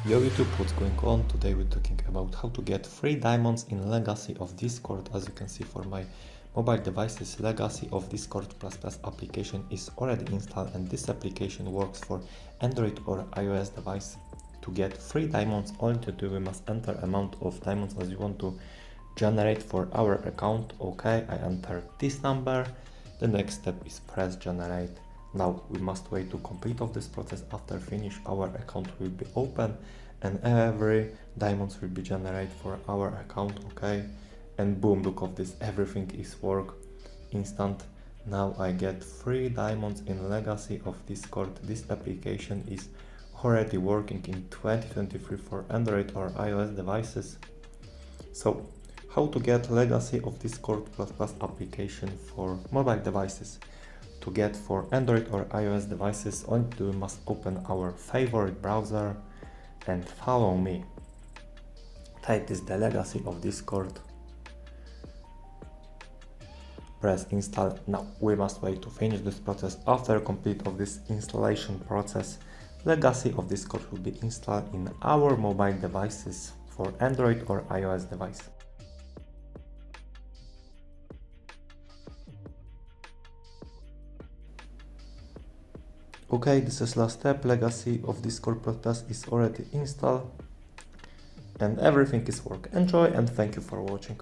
Yo YouTube, what's going on? Today we're talking about how to get free diamonds in Legacy of Discord. As you can see, for my mobile devices, Legacy of Discord++ application is already installed, and this application works for Android or iOS device. To get free diamonds, all you do, we must enter amount of diamonds as you want to generate for our account. Okay, I enter this number. The next step is press generate. Now we must wait to complete of this process. After finish, our account will be open and every diamonds will be generated for our account. Okay, and boom, look of this, everything is work instant. Now I get free diamonds in Legacy of Discord. This application is already working in 2023 for Android or iOS devices. So how to get Legacy of Discord++ application for mobile devices? To get for Android or iOS devices, all you do, must open our favorite browser and follow me. Type is the Legacy of Discord. Press install. Now we must wait to finish this process. After complete of this installation process, Legacy of Discord will be installed in our mobile devices for Android or iOS device. Okay, this is last step. Legacy of Discord Plus is already installed and everything is work. Enjoy and thank you for watching.